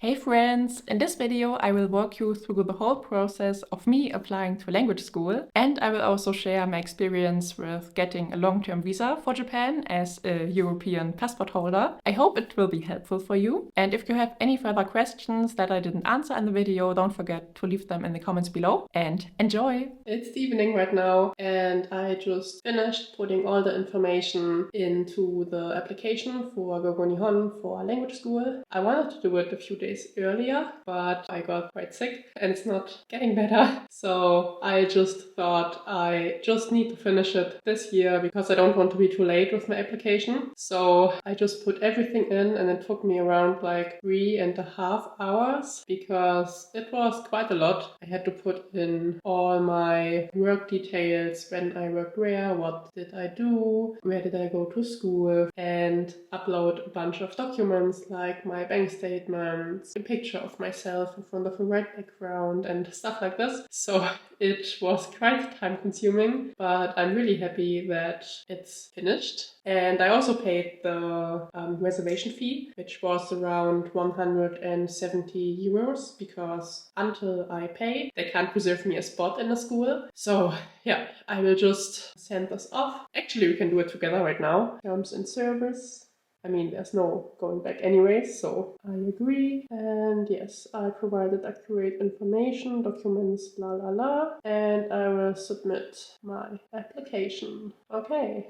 Hey friends! In this video I will walk you through the whole process of me applying to language school, and I will also share my experience with getting a long-term visa for Japan as a European passport holder. I hope it will be helpful for you, and if you have any further questions that I didn't answer in the video, don't forget to leave them in the comments below, and enjoy! It's evening right now and I just finished putting all the information into the application for GoGoNihon for language school. I wanted to do it a few days earlier, but I got quite sick and it's not getting better. So I just thought I just need to finish it this year because I don't want to be too late with my application. So I just put everything in and it took me around like 3.5 hours because it was quite a lot. I had to put in all my work details, when I worked where, what did I do, where did I go to school, and upload a bunch of documents like my bank statements, a picture of myself in front of a red background and stuff like this. So it was quite time consuming, but I'm really happy that it's finished. And I also paid the reservation fee, which was around 170 euros, because until I pay, they can't reserve me a spot in the school. So yeah, I will just send this off. Actually, we can do it together right now. Terms and service. I mean, there's no going back anyway, so I agree. And yes, I provided accurate information, documents, blah, blah, blah. And I will submit my application. Okay.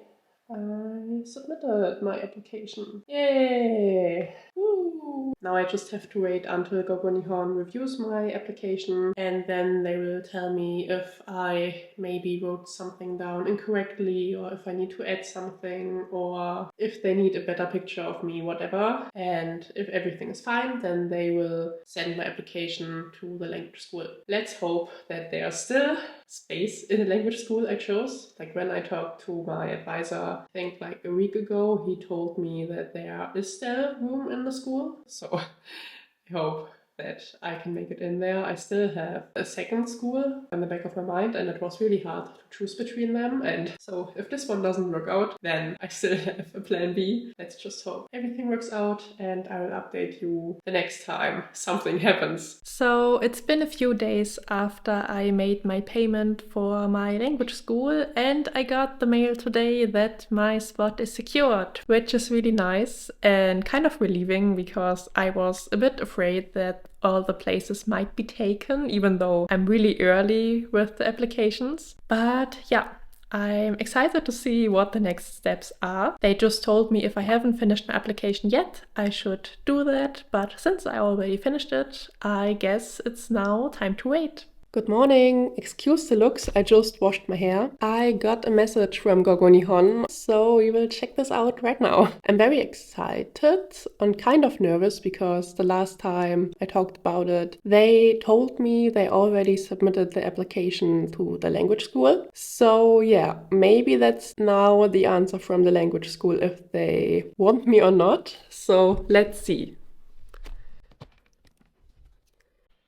I submitted my application. Yay! Woo! Now I just have to wait until GoGoNihon reviews my application, and then they will tell me if I maybe wrote something down incorrectly, or if I need to add something, or if they need a better picture of me, whatever. And if everything is fine, then they will send my application to the language school. Let's hope that there's still space in the language school I chose. Like when I talked to my advisor, I think like a week ago, he told me that there is still room in the school. So I hope that I can make it in there. I still have a second school in the back of my mind, and it was really hard to choose between them. And so if this one doesn't work out, then I still have a plan B. Let's just hope everything works out, and I will update you the next time something happens. So it's been a few days after I made my payment for my language school, and I got the mail today that my spot is secured, which is really nice and kind of relieving because I was a bit afraid that all the places might be taken, even though I'm really early with the applications. But yeah, I'm excited to see what the next steps are. They just told me if I haven't finished my application yet, I should do that. But since I already finished it, I guess it's now time to wait. Good morning. Excuse the looks, I just washed my hair. I got a message from GoGoNihon, so we will check this out right now. I'm very excited and kind of nervous because the last time I talked about it, they told me they already submitted the application to the language school. So yeah, maybe that's now the answer from the language school if they want me or not. So let's see.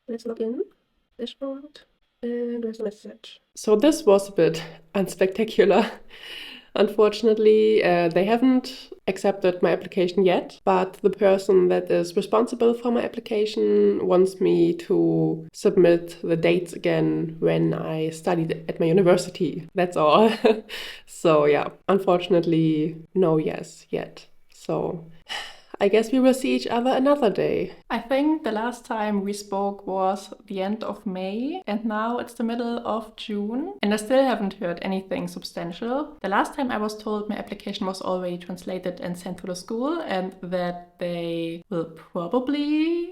Let's log in. Dashboard, and there's a message. So this was a bit unspectacular. Unfortunately, they haven't accepted my application yet, but the person that is responsible for my application wants me to submit the dates again when I studied at my university. That's all. So yeah, unfortunately, no yes yet. So I guess we will see each other another day. I think the last time we spoke was the end of May, and now it's the middle of June, and I still haven't heard anything substantial. The last time I was told my application was already translated and sent to the school, and that they will probably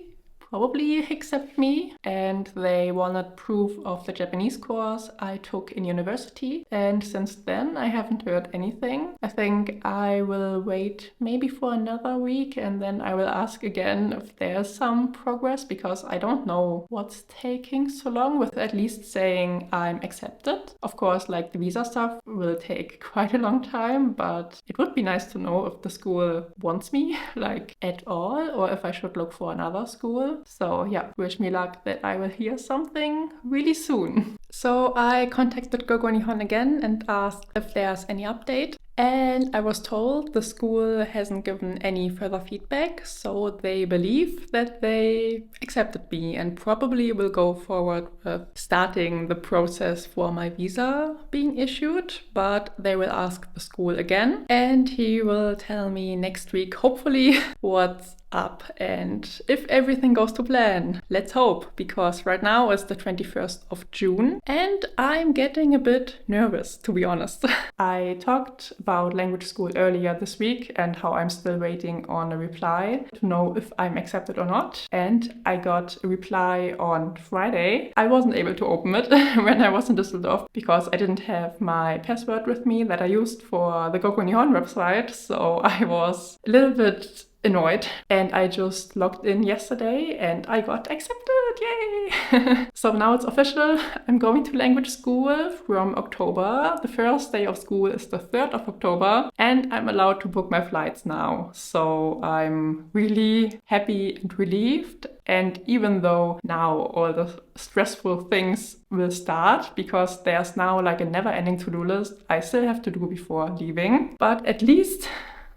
accept me, and they wanted proof of the Japanese course I took in university, and since then I haven't heard anything. I think I will wait maybe for another week, and then I will ask again if there's some progress, because I don't know what's taking so long with at least saying I'm accepted. Of course, like the visa stuff will take quite a long time, but it would be nice to know if the school wants me, like at all, or if I should look for another school. So yeah, wish me luck that I will hear something really soon. So I contacted GoGoNihon again and asked if there's any update. And I was told the school hasn't given any further feedback, so they believe that they accepted me and probably will go forward with starting the process for my visa being issued, but they will ask the school again and he will tell me next week, hopefully, what's up and if everything goes to plan. Let's hope, because right now is the 21st of June and I'm getting a bit nervous, to be honest. I talked about language school earlier this week and how I'm still waiting on a reply to know if I'm accepted or not, and I got a reply on Friday. I wasn't able to open it when I was in Düsseldorf because I didn't have my password with me that I used for the GoGoNihon website, so I was a little bit annoyed and I just logged in yesterday and I got accepted, yay! So now it's official, I'm going to language school from October. The first day of school is the 3rd of October and I'm allowed to book my flights now. So I'm really happy and relieved, and even though now all the stressful things will start because there's now like a never-ending to-do list I still have to do before leaving, but at least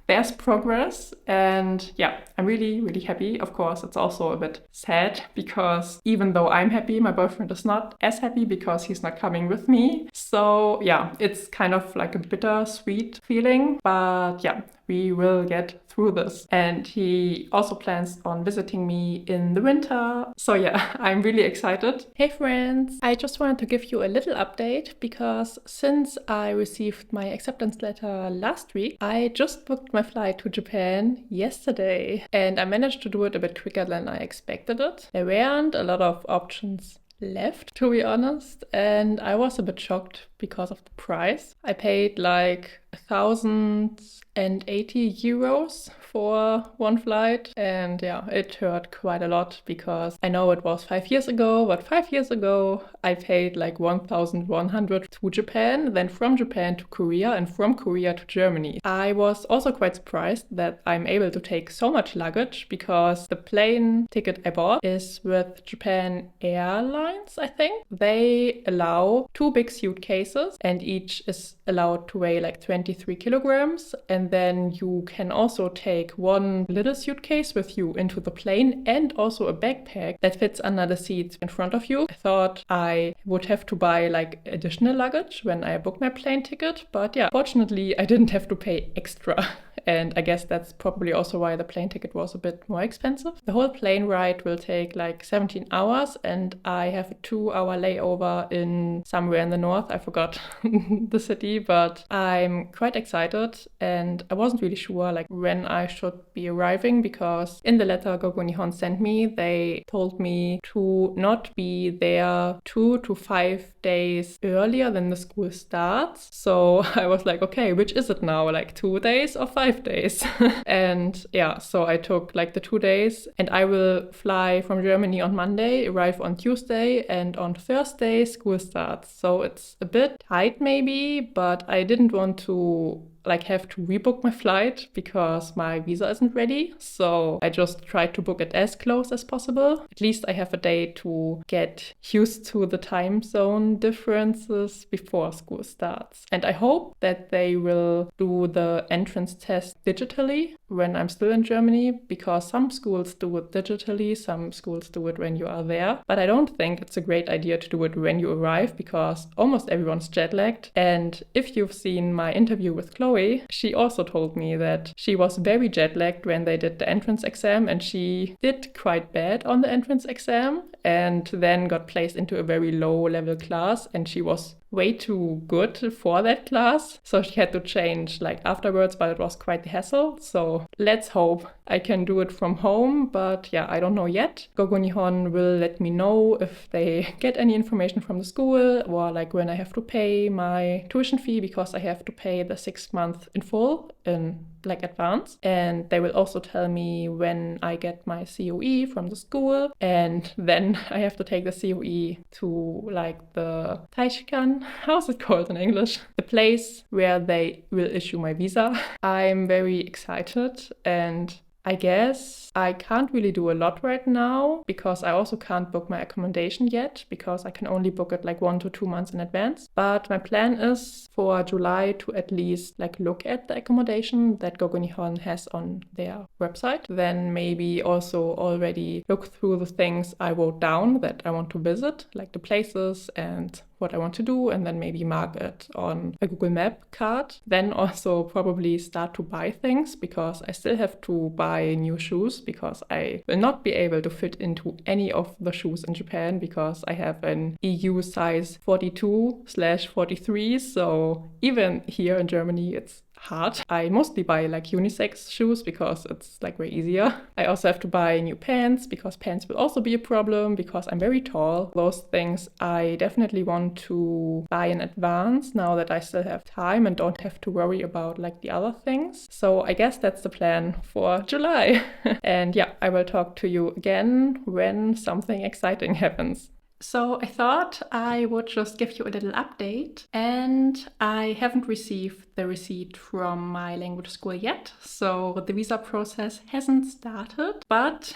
there's progress, and yeah, I'm really, really happy. Of course, it's also a bit sad because even though I'm happy, my boyfriend is not as happy because he's not coming with me. So yeah, it's kind of like a bittersweet feeling, but yeah, we will get through this. And he also plans on visiting me in the winter. So yeah, I'm really excited. Hey friends, I just wanted to give you a little update because since I received my acceptance letter last week, I just booked my flight to Japan yesterday and I managed to do it a bit quicker than I expected it. There weren't a lot of options left, to be honest, and I was a bit shocked because of the price. I paid like 1,080 euros for one flight, and yeah, it hurt quite a lot because I know it was 5 years ago, but 5 years ago I paid like 1,100 to Japan, then from Japan to Korea, and from Korea to Germany. I was also quite surprised that I'm able to take so much luggage because the plane ticket I bought is with Japan Airlines, I think. They allow 2 big suitcases and each is allowed to weigh like 23 kilograms, and then you can also take one little suitcase with you into the plane and also a backpack that fits under the seat in front of you. I thought I would have to buy like additional luggage when I booked my plane ticket, but yeah, fortunately I didn't have to pay extra. And I guess that's probably also why the plane ticket was a bit more expensive. The whole plane ride will take like 17 hours and I have a 2-hour layover in somewhere in the north. I forgot the city, but I'm quite excited and I wasn't really sure like when I should be arriving because in the letter GoGoNihon sent me, they told me to not be there 2 to 5 days earlier than the school starts. So I was like, okay, which is it now? Like 2 days or 5 days? And yeah, so I took like the 2 days and I will fly from Germany on Monday, arrive on Tuesday, and on Thursday school starts. So it's a bit tight maybe, but I didn't want to like have to rebook my flight because my visa isn't ready. So I just tried to book it as close as possible. At least I have a day to get used to the time zone differences before school starts. And I hope that they will do the entrance test digitally when I'm still in Germany, because some schools do it digitally, some schools do it when you are there. But I don't think it's a great idea to do it when you arrive because almost everyone's jet lagged. And if you've seen my interview with Chloe, she also told me that she was very jet lagged when they did the entrance exam and she did quite bad on the entrance exam and then got placed into a very low level class and she was way too good for that class. So she had to change like afterwards, but it was quite the hassle. So let's hope I can do it from home. But yeah, I don't know yet. GoGoNihon will let me know if they get any information from the school or like when I have to pay my tuition fee because I have to pay the 6 months in full in like advance. And they will also tell me when I get my COE from the school. And then I have to take the COE to like the Taishikan. How's it called in English? The place where they will issue my visa. I'm very excited and I guess I can't really do a lot right now because I also can't book my accommodation yet because I can only book it like 1 to 2 months in advance. But my plan is for July to at least like look at the accommodation that GoGoNihon has on their website. Then maybe also already look through the things I wrote down that I want to visit, like the places and what I want to do, and then maybe mark it on a Google Map card. Then also probably start to buy things because I still have to buy new shoes because I will not be able to fit into any of the shoes in Japan because I have an EU size 42/43. So even here in Germany, it's hard. I mostly buy like unisex shoes because it's like way easier. I also have to buy new pants because pants will also be a problem because I'm very tall. Those things I definitely want to buy in advance now that I still have time and don't have to worry about like the other things. So I guess that's the plan for July. And yeah, I will talk to you again when something exciting happens. So I thought I would just give you a little update, and I haven't received the receipt from my language school yet, so the visa process hasn't started, but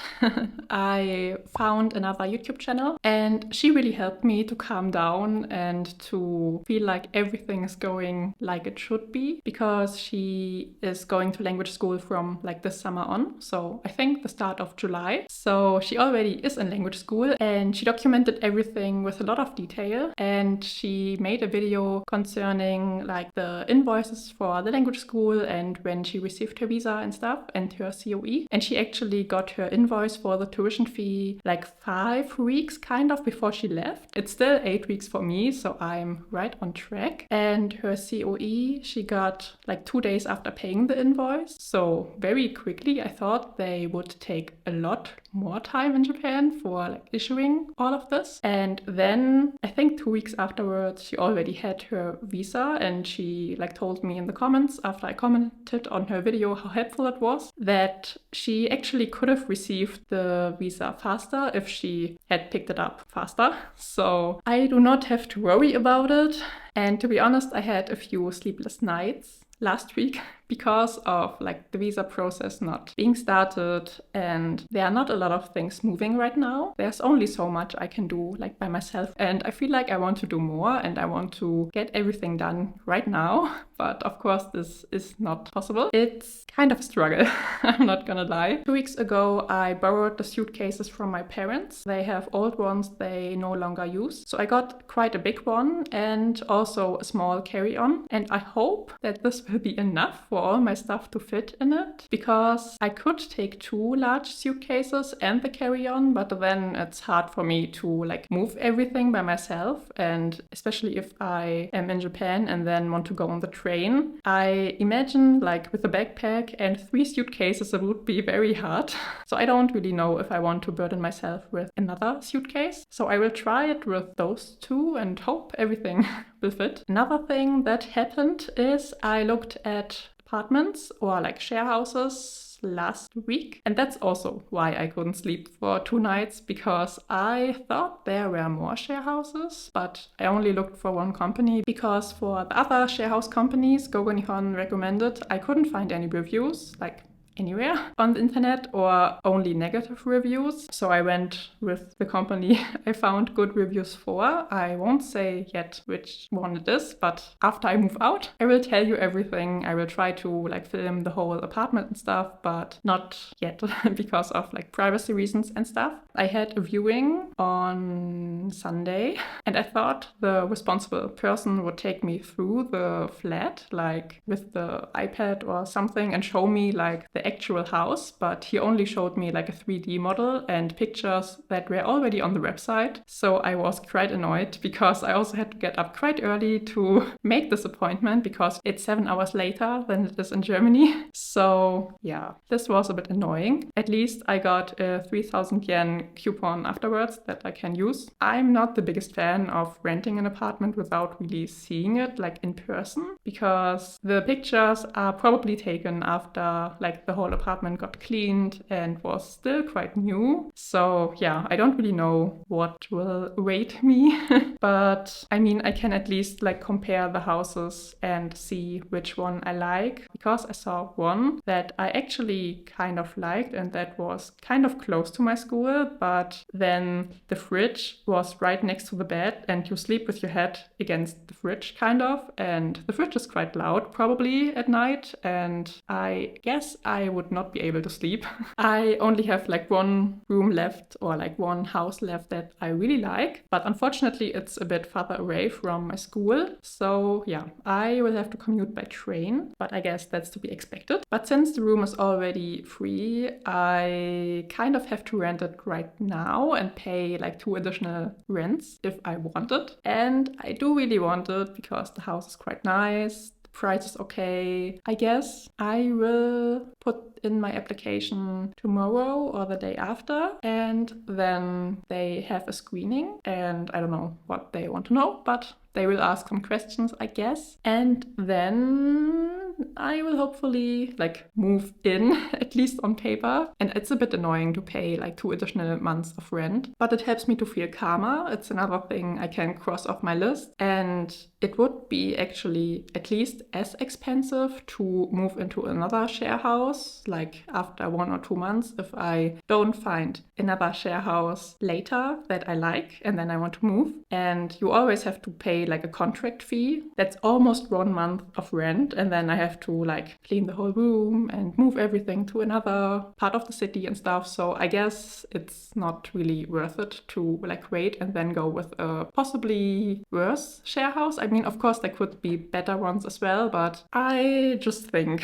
I found another YouTube channel and she really helped me to calm down and to feel like everything is going like it should be, because she is going to language school from like this summer on, so I think the start of July. So she already is in language school and she documented everything with a lot of detail, and she made a video concerning like the invoices for the language school and when she received her visa and stuff and her COE. And she actually got her invoice for the tuition fee like 5 weeks kind of before she left. It's still 8 weeks for me, so I'm right on track. And her COE she got like 2 days after paying the invoice, so very quickly. I thought they would take a lot more time in Japan for like issuing all of this. And then I think 2 weeks afterwards she already had her visa, and she like told me in the comments after I commented on her video how helpful it was, that she actually could have received the visa faster if she had picked it up faster. So I do not have to worry about it. And to be honest, I had a few sleepless nights last week because of like the visa process not being started, and there are not a lot of things moving right now. There's only so much I can do like by myself, and I feel like I want to do more and I want to get everything done right now, but of course this is not possible. It's kind of a struggle. I'm not gonna lie. 2 weeks ago I borrowed the suitcases from my parents. They have old ones they no longer use, so I got quite a big one and also a small carry-on, and I hope that this will be enough for all my stuff to fit in it, because I could take 2 large suitcases and the carry-on, but then it's hard for me to like move everything by myself, and especially if I am in Japan and then want to go on the train. I imagine like with a backpack and 3 suitcases it would be very hard. So I don't really know if I want to burden myself with another suitcase. So I will try it with those 2 and hope everything will fit. Another thing that happened is I looked at apartments or like share houses last week, and that's also why I couldn't sleep for 2 nights, because I thought there were more share houses, but I only looked for one company, because for the other share house companies GoGoNihon recommended, I couldn't find any reviews like anywhere on the internet, or only negative reviews. So I went with the company I found good reviews for. I won't say yet which one it is, but after I move out I will tell you everything. I will try to like film the whole apartment and stuff, but not yet because of like privacy reasons and stuff. I had a viewing on Sunday and I thought the responsible person would take me through the flat like with the iPad or something and show me like the actual house, but he only showed me like a 3D model and pictures that were already on the website. So I was quite annoyed because I also had to get up quite early to make this appointment because it's 7 hours later than it is in Germany. So yeah, this was a bit annoying. At least I got a 3,000 yen coupon afterwards that I can use. I'm not the biggest fan of renting an apartment without really seeing it like in person, because the pictures are probably taken after like the whole apartment got cleaned and was still quite new. So yeah, I don't really know what will await me. But I mean, I can at least like compare the houses and see which one I like, because I saw one that I actually kind of liked and that was kind of close to my school, but then the fridge was right next to the bed and you sleep with your head against the fridge kind of, and the fridge is quite loud probably at night, and I guess I would not be able to sleep. I only have like one room left, or like one house left that I really like, but unfortunately it's a bit farther away from my school. So yeah, I will have to commute by train, but I guess that's to be expected. But since the room is already free, I kind of have to rent it right now and pay like 2 additional rents if I want it. And I do really want it because the house is quite nice. Price is okay. I guess I will put in my application tomorrow or the day after, and then they have a screening, and I don't know what they want to know, but they will ask some questions, I guess, and then I will hopefully like move in, at least on paper. And it's a bit annoying to pay like 2 additional months of rent, but it helps me to feel calmer. It's another thing I can cross off my list, and it would be actually at least as expensive to move into another share house like after 1 or 2 months if I don't find another share house later that I like and then I want to move. And you always have to pay like a contract fee that's almost 1 month of rent, and then I have to like clean the whole room and move everything to another part of the city and stuff. So I guess it's not really worth it to like wait and then go with a possibly worse share house. I mean, of course there could be better ones as well, but I just think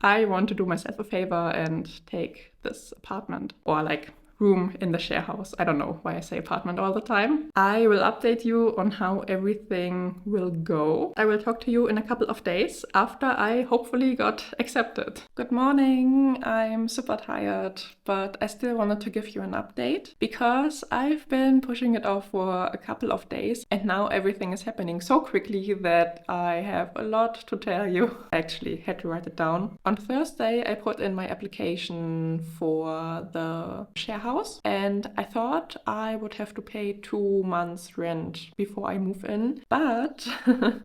I want to do myself a favor and take this apartment, or like room in the share house. I don't know why I say apartment all the time. I will update you on how everything will go. I will talk to you in a couple of days after I hopefully got accepted. Good morning. I'm super tired, but I still wanted to give you an update because I've been pushing it off for a couple of days, and now everything is happening so quickly that I have a lot to tell you. I actually had to write it down. On Thursday, I put in my application for the share house, and I thought I would have to pay 2 months rent before I move in, but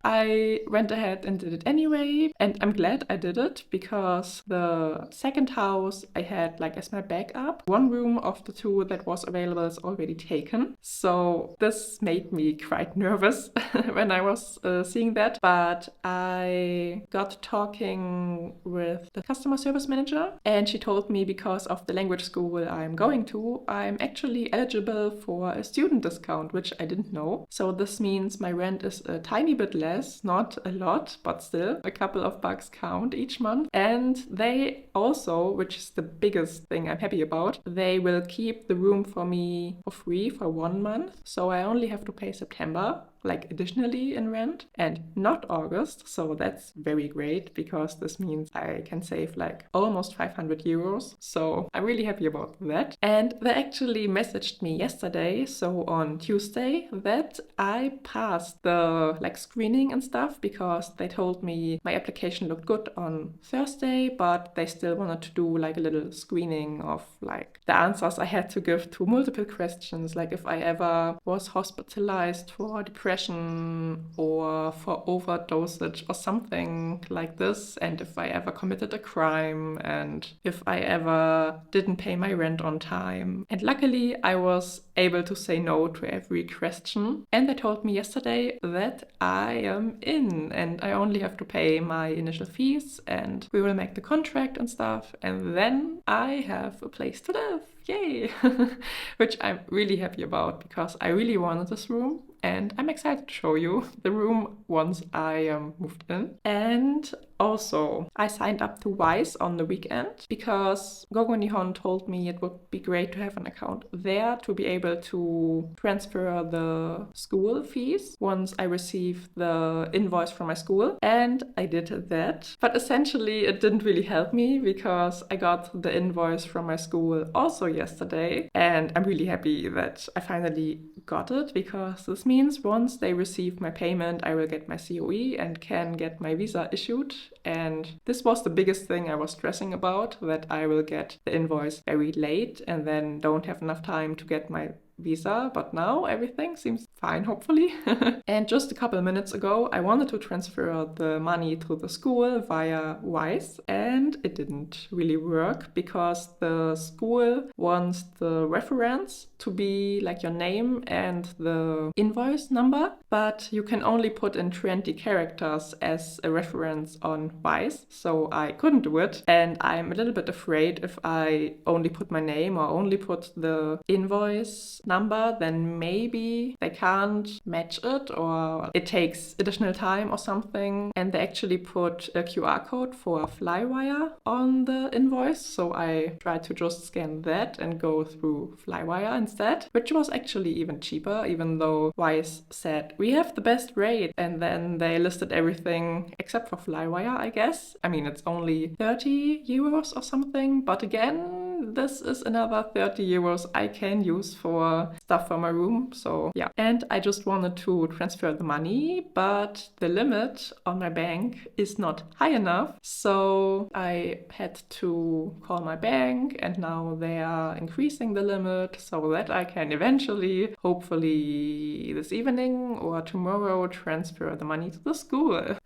I went ahead and did it anyway, and I'm glad I did it because the second house I had like as my backup, 1 room of the 2 that was available is already taken. So this made me quite nervous when I was seeing that, but I got talking with the customer service manager, and she told me because of the language school I'm going to, I'm actually eligible for a student discount, which I didn't know. So this means my rent is a tiny bit less, not a lot, but still a couple of bucks count each month. And they also, which is the biggest thing I'm happy about, they will keep the room for me for free for 1 month. So I only have to pay September, like additionally in rent, and not August. So that's very great because this means I can save like almost 500 euros. So I'm really happy about that. And they actually messaged me yesterday, so on Tuesday, that I passed the like screening and stuff, because they told me my application looked good on Thursday, but they still wanted to do like a little screening of like the answers I had to give to multiple questions, like if I ever was hospitalized for depression or for overdosage or something like this, and if I ever committed a crime, and if I ever didn't pay my rent on time. And luckily I was able to say no to every question, and they told me yesterday that I am in and I only have to pay my initial fees and we will make the contract and stuff, and then I have a place to live. Yay! Which I'm really happy about because I really wanted this room, and I'm excited to show you the room once I moved in. And also, I signed up to Wise on the weekend because GoGoNihon told me it would be great to have an account there to be able to transfer the school fees once I receive the invoice from my school. And I did that. But essentially, it didn't really help me because I got the invoice from my school also yesterday. And I'm really happy that I finally got it, because this means once they receive my payment, I will get my COE and can get my visa issued and this was the biggest thing I was stressing about, that I will get the invoice very late and then don't have enough time to get my visa, but now everything seems fine, hopefully. And just a couple minutes ago, I wanted to transfer the money to the school via Wise, and it didn't really work because the school wants the reference to be like your name and the invoice number, but you can only put in 20 characters as a reference on Wise, so I couldn't do it, and I'm a little bit afraid if I only put my name or only put the invoice number, then maybe they can't match it or it takes additional time or something, and they actually put a QR code for Flywire on the invoice, so I tried to just scan that and go through Flywire instead, which was actually even cheaper, even though Wise said we have the best rate, and then they listed everything except for Flywire, I guess. I mean, it's only 30 euros or something, but again, this is another 30 euros I can use for stuff for my room, so yeah. And I just wanted to transfer the money, but the limit on my bank is not high enough, so I had to call my bank, and now they are increasing the limit so that I can eventually, hopefully this evening or tomorrow, transfer the money to the school.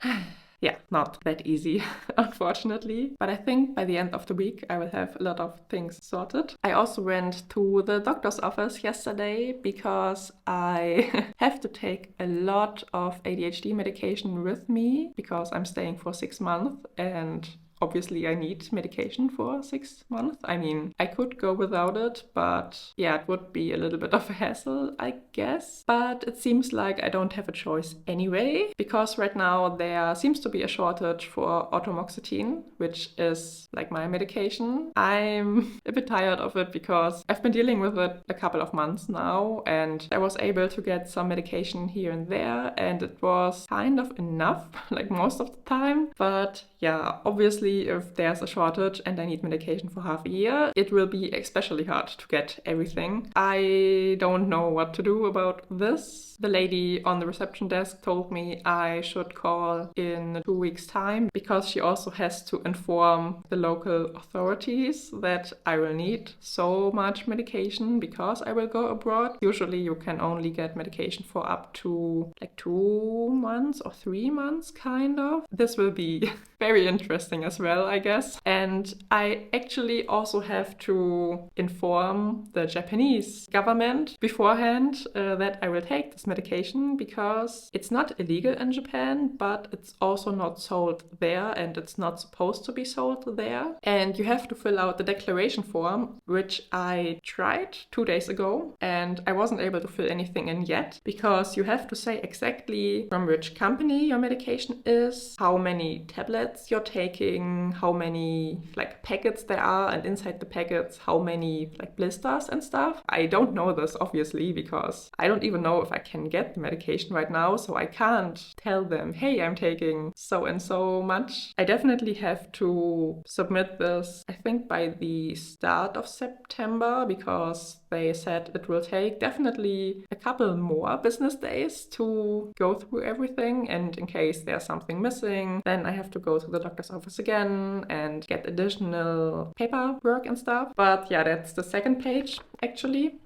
Yeah, not that easy, unfortunately. But I think by the end of the week, I will have a lot of things sorted. I also went to the doctor's office yesterday because I have to take a lot of ADHD medication with me because I'm staying for 6 months, and obviously I need medication for 6 months. I mean, I could go without it, but yeah, it would be a little bit of a hassle, I guess. But it seems like I don't have a choice anyway, because right now there seems to be a shortage for atomoxetine, which is like my medication. I'm a bit tired of it because I've been dealing with it a couple of months now, and I was able to get some medication here and there, and it was kind of enough, like most of the time. But yeah, obviously if there's a shortage and I need medication for half a year, it will be especially hard to get everything. I don't know what to do about this. The lady on the reception desk told me I should call in 2 weeks' time because she also has to inform the local authorities that I will need so much medication because I will go abroad. Usually you can only get medication for up to like 2 months or 3 months, kind of. This will be very interesting as well, I guess. And I actually also have to inform the Japanese government beforehand that I will take this medication because it's not illegal in Japan, but it's also not sold there, and it's not supposed to be sold there. And you have to fill out the declaration form, which I tried 2 days ago, and I wasn't able to fill anything in yet because you have to say exactly from which company your medication is, how many tablets you're taking, how many like packets there are, and inside the packets how many like blisters and stuff. I don't know this obviously because I don't even know if I can get the medication right now, so I can't tell them, hey, I'm taking so and so much. I definitely have to submit this, I think, by the start of September because they said it will take definitely a couple more business days to go through everything, and in case there's something missing, then I have to go to the doctor's office again and get additional paperwork and stuff. But yeah, that's the second page actually,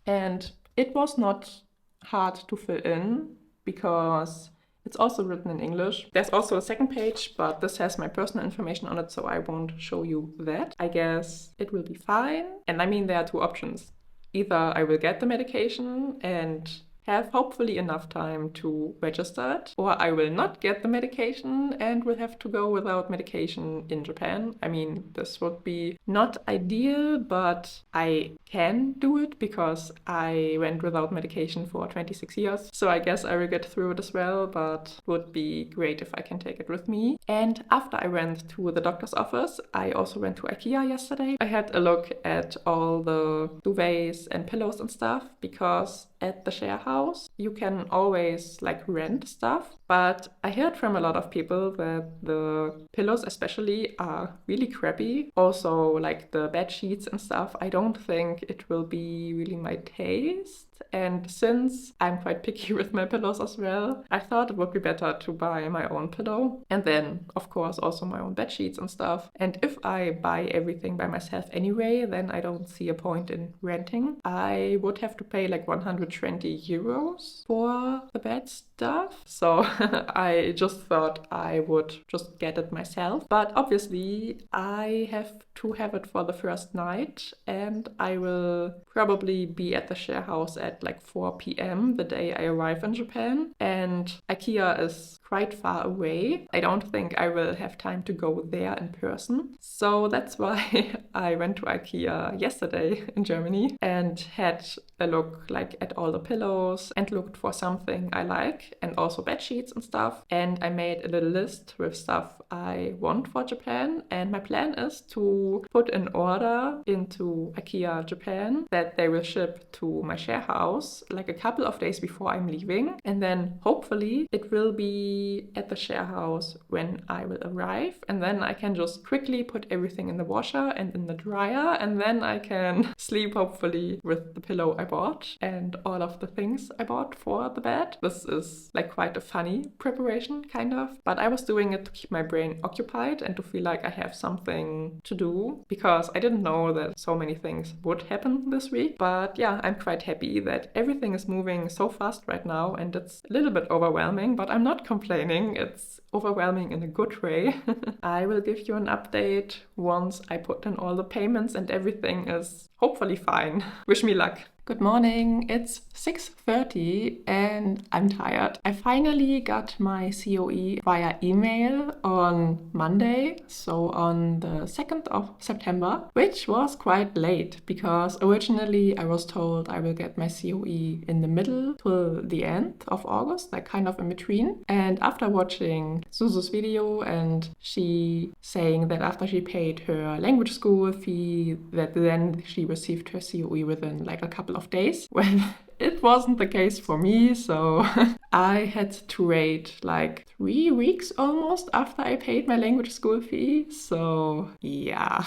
and it was not hard to fill in because it's also written in English. There's also a second page, but this has my personal information on it, so I won't show you that. I guess it will be fine. And I mean, there are 2 options. Either I will get the medication and have hopefully enough time to register it, or I will not get the medication and will have to go without medication in Japan. I mean, this would be not ideal, but I can do it because I went without medication for 26 years. So I guess I will get through it as well, but would be great if I can take it with me. And after I went to the doctor's office, I also went to IKEA yesterday. I had a look at all the duvets and pillows and stuff because at the share house you can always like rent stuff, but I heard from a lot of people that the pillows especially are really crappy. Also like the bed sheets and stuff, I don't think think it will be really my taste. And since I'm quite picky with my pillows as well, I thought it would be better to buy my own pillow. And then, of course, also my own bed sheets and stuff. And if I buy everything by myself anyway, then I don't see a point in renting. I would have to pay like 120 euros for the bed stuff. So I just thought I would just get it myself. But obviously, I have to have it for the first night, and I will probably be at the share house at like 4 p.m. the day I arrive in Japan. And IKEA is quite far away. I don't think I will have time to go there in person. So that's why I went to IKEA yesterday in Germany and had a look like at all the pillows and looked for something I like, and also bed sheets and stuff. And I made a little list with stuff I want for Japan. And my plan is to put an order into IKEA Japan that they will ship to my share house like a couple of days before I'm leaving. And then hopefully it will be at the share house when I will arrive. And then I can just quickly put everything in the washer and in the dryer. And then I can sleep hopefully with the pillow I bought and all of the things I bought for the bed. This is like quite a funny preparation kind of, but I was doing it to keep my brain occupied and to feel like I have something to do, because I didn't know that so many things would happen this week. But yeah, I'm quite happy that everything is moving so fast right now, and it's a little bit overwhelming, but I'm not complaining. It's overwhelming in a good way. I will give you an update once I put in all the payments and everything is hopefully fine. Wish me luck. Good morning, it's 6:30 and I'm tired. I finally got my COE via email on Monday, so on the 2nd of September, which was quite late because originally I was told I will get my COE in the middle till the end of August, like kind of in between. And after watching Suzu's video and she saying that after she paid her language school fee, that then she received her COE within like a couple of days. Well, it wasn't the case for me, so I had to wait like 3 weeks almost after I paid my language school fee. So yeah,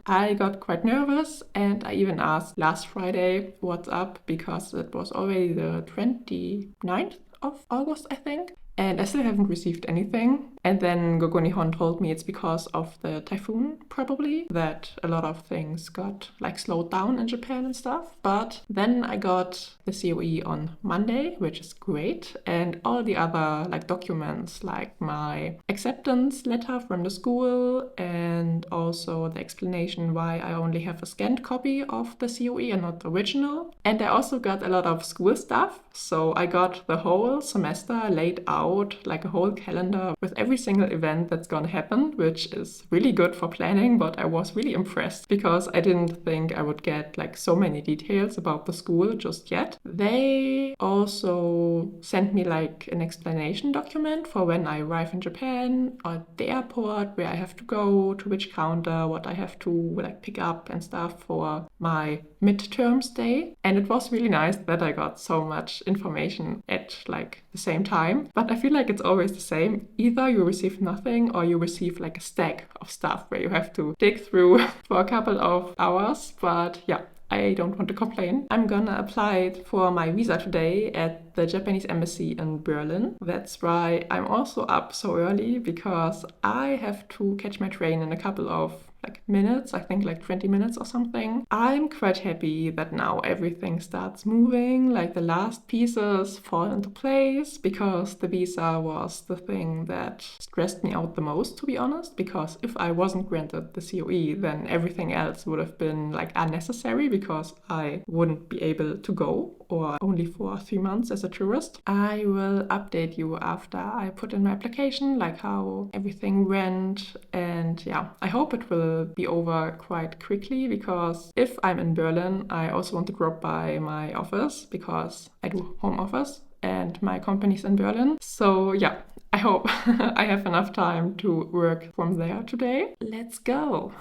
I got quite nervous, and I even asked last Friday what's up, because it was already the 29th of August, I think. And I still haven't received anything. And then GoGoNihon told me it's because of the typhoon, probably, that a lot of things got like slowed down in Japan and stuff. But then I got the COE on Monday, which is great. And all the other like documents, like my acceptance letter from the school, and also the explanation why I only have a scanned copy of the COE and not the original. And I also got a lot of school stuff. So I got the whole semester laid out, like a whole calendar with every single event that's gonna happen, which is really good for planning. But I was really impressed because I didn't think I would get like so many details about the school just yet. They also sent me like an explanation document for when I arrive in Japan, or at the airport, where I have to go, to which counter, what I have to like pick up and stuff for my midterm stay. And it was really nice that I got so much information at like the same time. But I feel like it's always the same. Either you receive nothing or you receive like a stack of stuff where you have to dig through for a couple of hours. But yeah, I don't want to complain. I'm gonna apply for my visa today at the Japanese embassy in Berlin. That's why I'm also up so early, because I have to catch my train in a couple of like minutes, I think like 20 minutes or something. I'm quite happy that now everything starts moving, like the last pieces fall into place, because the visa was the thing that stressed me out the most, to be honest, because if I wasn't granted the COE, then everything else would have been like unnecessary, because I wouldn't be able to go, or only for 3 months as a tourist. I will update you after I put in my application, like how everything went. And yeah, I hope it will be over quite quickly, because if I'm in Berlin, I also want to drop by my office, because I do home office and my company's in Berlin. So yeah, I hope I have enough time to work from there today. Let's go!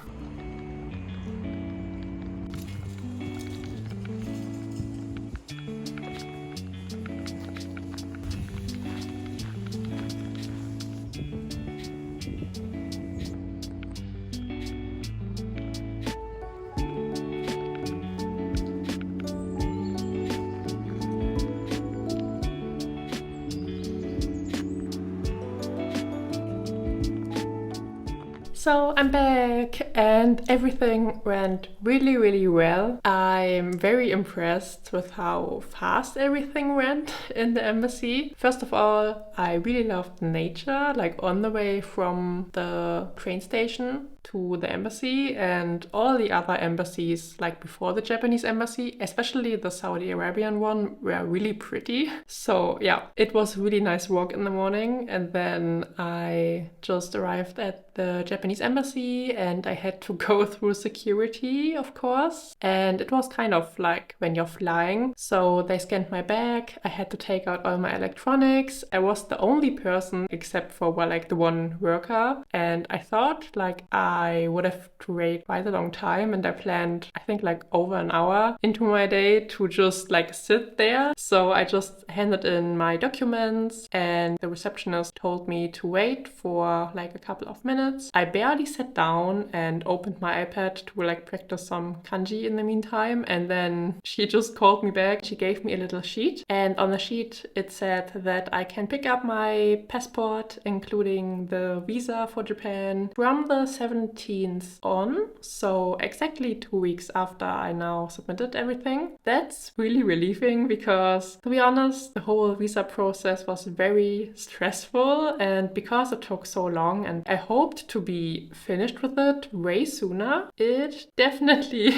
So I'm back and everything went really, really well. I'm very impressed with how fast everything went in the embassy. First of all, I really loved nature, like on the way from the train station to the embassy, and all the other embassies, like before the Japanese embassy, especially the Saudi Arabian one, were really pretty. So yeah, it was a really nice walk in the morning, and then I just arrived at the Japanese embassy and I had to go through security, of course. And it was kind of like when you're flying. So they scanned my bag, I had to take out all my electronics. I was the only person except for, well, like the one worker. And I thought like I would have to wait quite a long time, and I planned, I think, like over an hour into my day to just like sit there. So I just handed in my documents and the receptionist told me to wait for like a couple of minutes. I barely sat down and opened my iPad to like practice some kanji in the meantime, and then she just called me back. She gave me a little sheet, and on the sheet it said that I can pick up my passport, including the visa for Japan, from the 17th on, so exactly 2 weeks after I now submitted everything. That's really relieving because, to be honest, the whole visa process was very stressful, and because it took so long and I hoped to be finished with it way sooner, it definitely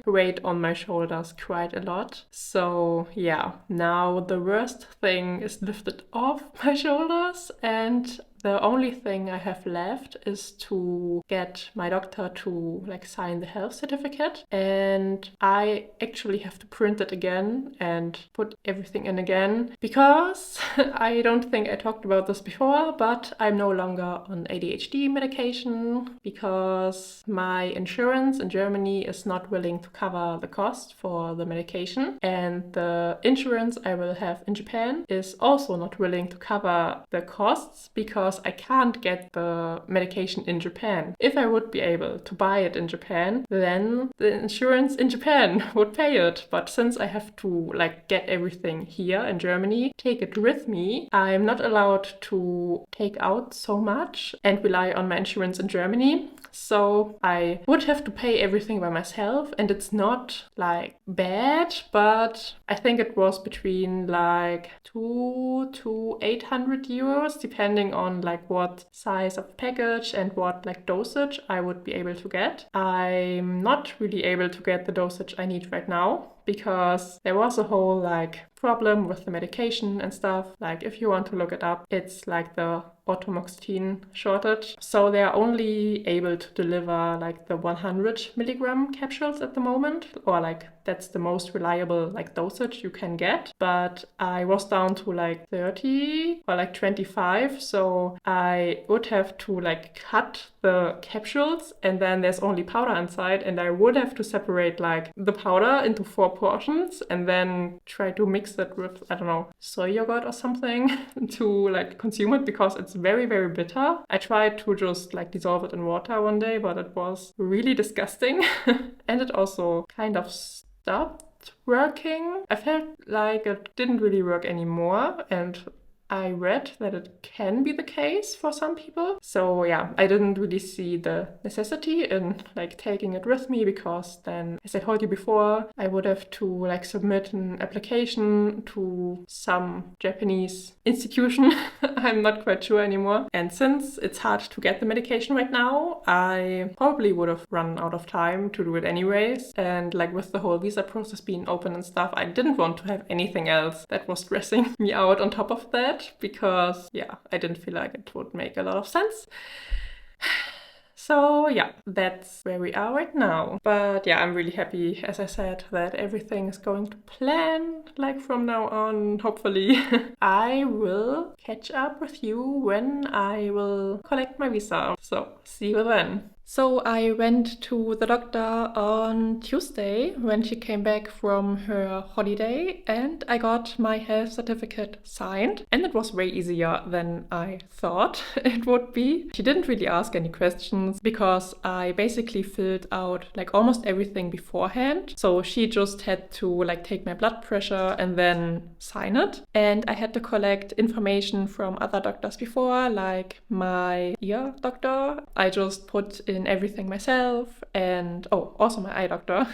weighed on my shoulders quite a lot. So yeah, now the worst thing is lifted off my shoulders, and the only thing I have left is to get my doctor to like sign the health certificate, and I actually have to print it again and put everything in again because I don't think I talked about this before, but I'm no longer on ADHD medication because my insurance in Germany is not willing to cover the cost for the medication, and the insurance I will have in Japan is also not willing to cover the costs because I can't get the medication in Japan. If I would be able to buy it in Japan, then the insurance in Japan would pay it. But since I have to like get everything here in Germany, take it with me, I'm not allowed to take out so much and rely on my insurance in Germany. So I would have to pay everything by myself, and it's not like bad, but I think it was between like 2 to 800 euros, depending on like what size of package and what like dosage I would be able to get. I'm not really able to get the dosage I need right now because there was a whole like problem with the medication and stuff. Like if you want to look it up, it's like the atomoxetine shortage. So they are only able to deliver like the 100 milligram capsules at the moment, or like that's the most reliable like dosage you can get. But I was down to like 30 or like 25, so I would have to like cut the capsules, and then there's only powder inside, and I would have to separate like the powder into 4 portions and then try to mix it with, I don't know, soy yogurt or something to like consume it because it's very, very bitter. I tried to just like dissolve it in water one day, but it was really disgusting. And it also kind of stopped working. I felt like it didn't really work anymore, and I read that it can be the case for some people. So yeah, I didn't really see the necessity in like taking it with me because then, as I told you before, I would have to like submit an application to some Japanese institution. I'm not quite sure anymore. And since it's hard to get the medication right now, I probably would have run out of time to do it anyways. And like with the whole visa process being open and stuff, I didn't want to have anything else that was stressing me out on top of that, because yeah, I didn't feel like it would make a lot of sense. So yeah, that's where we are right now. But yeah, I'm really happy, as I said, that everything is going to plan like from now on, hopefully. I will catch up with you when I will collect my visa. So see you then. So I went to the doctor on Tuesday when she came back from her holiday, and I got my health certificate signed, and it was way easier than I thought it would be. She didn't really ask any questions because I basically filled out like almost everything beforehand. So she just had to like take my blood pressure and then sign it. And I had to collect information from other doctors before, like my ear doctor. I just put in everything myself, and also my eye doctor.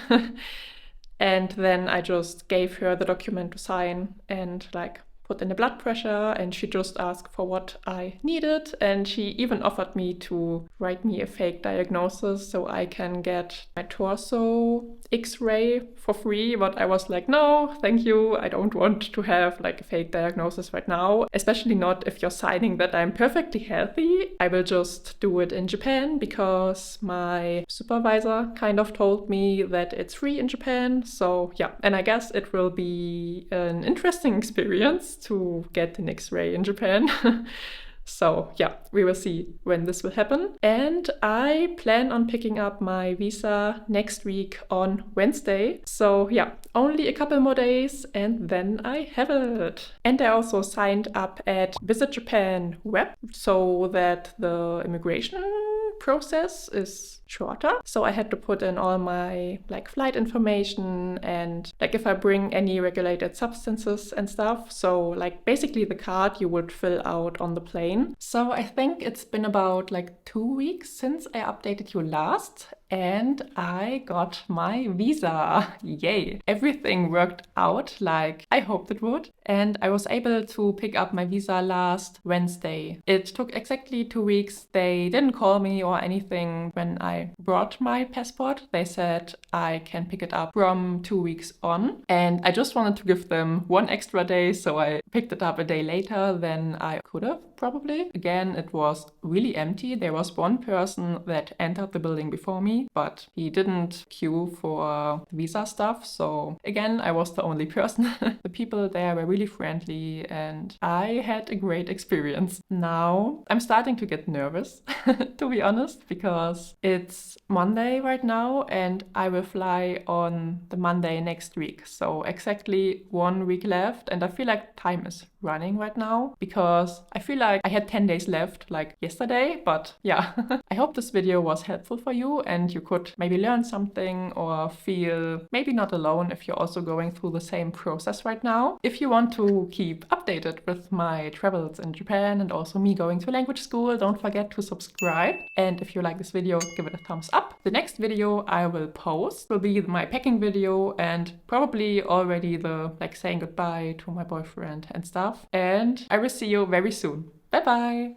And then I just gave her the document to sign and like put in the blood pressure, and she just asked for what I needed, and she even offered me to write me a fake diagnosis so I can get my torso x-ray for free, but I was like, no, thank you, I don't want to have like a fake diagnosis right now, especially not if you're signing that I'm perfectly healthy. I will just do it in Japan because my supervisor kind of told me that it's free in Japan. So yeah, and I guess it will be an interesting experience to get an X-ray in Japan. So yeah, we will see when this will happen. And I plan on picking up my visa next week on Wednesday. So yeah, only a couple more days and then I have it. And I also signed up at Visit Japan web so that the immigration process is shorter. So I had to put in all my like flight information and like if I bring any regulated substances and stuff. So like basically the card you would fill out on the plane. So I think it's been about like 2 weeks since I updated you last, and I got my visa. Yay! Everything worked out like I hoped it would, and I was able to pick up my visa last Wednesday. It took exactly 2 weeks. They didn't call me or anything when I brought my passport. They said I can pick it up from 2 weeks on, and I just wanted to give them 1 extra day, so I picked it up a day later than I could have probably. Again, it was really empty. There was one person that entered the building before me, but he didn't queue for visa stuff. So again, I was the only person. The people there were really friendly and I had a great experience. Now I'm starting to get nervous, to be honest, because it's Monday right now and I will fly on the Monday next week. So exactly 1 week left, and I feel like time is running right now because I feel like I had 10 days left like yesterday. But yeah, I hope this video was helpful for you and you could maybe learn something or feel maybe not alone if you're also going through the same process right now. If you want to keep updated with my travels in Japan and also me going to language school, don't forget to subscribe. And if you like this video, give it a thumbs up. The next video I will post will be my packing video and probably already the like saying goodbye to my boyfriend and stuff. And I will see you very soon. Bye bye!